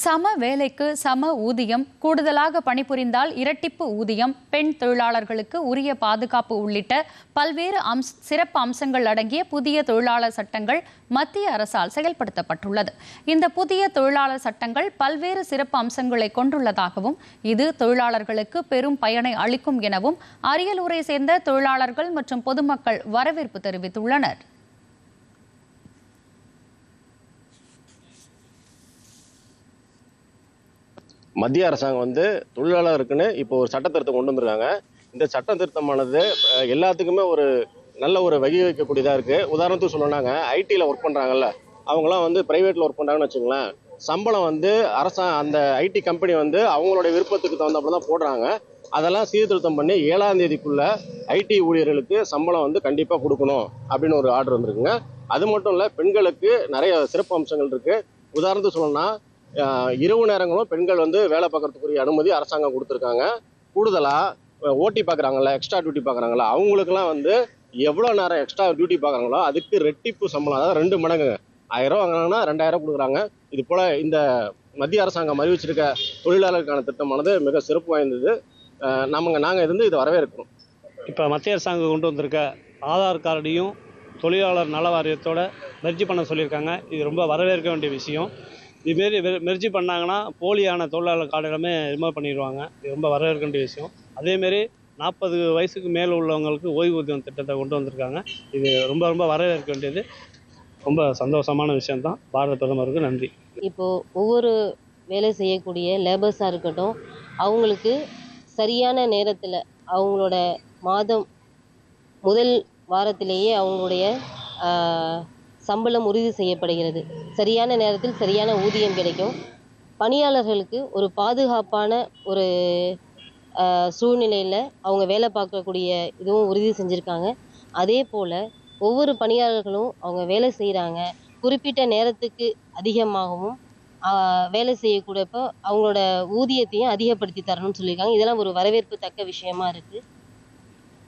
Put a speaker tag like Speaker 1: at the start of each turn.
Speaker 1: சம வேலைக்கு சம ஊதியம், கூடுதலாக பணிபுரிந்தால் இரட்டிப்பு ஊதியம், பெண் தொழிலாளர்களுக்கு உரிய பாதுகாப்பு உள்ளிட்ட பல்வேறு சிறப்பு அம்சங்கள் அடங்கிய புதிய தொழிலாளர் சட்டங்கள் மத்திய அரசால் செயல்படுத்தப்பட்டுள்ளது. இந்த புதிய தொழிலாளர் சட்டங்கள் பல்வேறு சிறப்பு அம்சங்களை கொண்டுள்ளதாகவும், இது தொழிலாளர்களுக்கு பெரும் பயனை அளிக்கும் எனவும் அரியலூரை சேர்ந்த தொழிலாளர்கள் மற்றும் பொதுமக்கள் வரவேற்பு தெரிவித்துள்ளனர்.
Speaker 2: மத்திய அரசாங்கம் தொழிலாளருக்குன்னு இப்போ ஒரு சட்ட திருத்தம் கொண்டு வந்திருக்காங்க. இந்த சட்ட திருத்தமானது எல்லாத்துக்குமே ஒரு நல்ல ஒரு வழிவகுக்கக்கூடியதாக இருக்குது. உதாரணத்துக்கு சொல்லணும்னாங்க, ஐடியில் ஒர்க் பண்ணுறாங்கல்ல, அவங்களாம் பிரைவேட்டில் ஒர்க் பண்ணுறாங்கன்னு வச்சுங்களேன். சம்பளம் அந்த ஐடி கம்பெனி அவங்களுடைய விருப்பத்துக்கு தகுந்தப்பல தான் போடுறாங்க. அதெல்லாம் சீர்திருத்தம் பண்ணி 7ஆம் தேதிக்குள்ள ஐடி ஊழியர்களுக்கு சம்பளம் கண்டிப்பாக கொடுக்கணும் அப்படின்னு ஒரு ஆர்டர் வந்திருக்குங்க. அது மட்டும் இல்லை, பெண்களுக்கு நிறைய சிறப்பு அம்சங்கள் இருக்குது. உதாரணத்துக்கு சொல்லணும்னா, இரவு நேரங்களும் பெண்கள் வேலை பார்க்கறதுக்குரிய அனுமதி அரசாங்கம் கொடுத்துருக்காங்க. கூடுதலாக ஓட்டி பார்க்குறாங்கல்ல, எக்ஸ்ட்ரா டியூட்டி பார்க்குறாங்களா, அவங்களுக்குலாம் எவ்வளோ நேரம் எக்ஸ்ட்ரா டியூட்டி பார்க்குறாங்களோ அதுக்கு ரெட்டிப்பு சம்பளம், அதாவது 2 மடங்கு. 1000 ரூபா வாங்கினாங்கன்னா 2000 கொடுக்குறாங்க. இது போல் இந்த மத்திய அரசாங்கம் அறிவிச்சிருக்க தொழிலாளருக்கான திட்டமானது மிக சிறப்பு வாய்ந்தது. நாங்கள் இதை வரவேற்கிறோம்.
Speaker 3: இப்போ மத்திய அரசாங்கம் கொண்டு வந்திருக்க ஆதார் கார்டையும் தொழிலாளர் நல வாரியத்தோட மெர்ஜி பண்ண சொல்லியிருக்காங்க. இது ரொம்ப வரவேற்க வேண்டிய விஷயம். இதுமாரி மெர்ஜி பண்ணாங்கன்னா போலியான தொழிலாளர் கார்டுகளுமே ரிமூவ் பண்ணிடுவாங்க. இது ரொம்ப வரவேற்க வேண்டிய விஷயம். அதேமாரி 40 வயசுக்கு மேலே உள்ளவங்களுக்கு ஓய்வூதியம் திட்டத்தை கொண்டு வந்திருக்காங்க. இது ரொம்ப ரொம்ப வரவேற்க வேண்டியது. ரொம்ப சந்தோஷமான விஷயம்தான். பாரத பிரதமருக்கு நன்றி.
Speaker 4: இப்போது ஒவ்வொரு வேலை செய்யக்கூடிய லேபர்ஸாக இருக்கட்டும், அவங்களுக்கு சரியான நேரத்தில் அவங்களோட மாதம் முதல் வாரத்திலேயே அவங்களுடைய சம்பளம் உறுதி செய்யப்படுகிறது. சரியான நேரத்தில் சரியான ஊதியம் கிடைக்கும். பணியாளர்களுக்கு ஒரு பாதுகாப்பான ஒரு சூழ்நிலையில் அவங்க வேலை பார்க்கக்கூடிய இதுவும் உறுதி செஞ்சுருக்காங்க. அதே போல் ஒவ்வொரு பணியாளர்களும் அவங்க வேலை செய்கிறாங்க, குறிப்பிட்ட நேரத்துக்கு அதிகமாகவும் வேலை செய்யக்கூடியப்போ அவங்களோட ஊதியத்தையும் அதிகப்படுத்தி தரணும்னு சொல்லியிருக்காங்க. இதெல்லாம் ஒரு வரவேற்பு தக்க விஷயமா இருக்குது.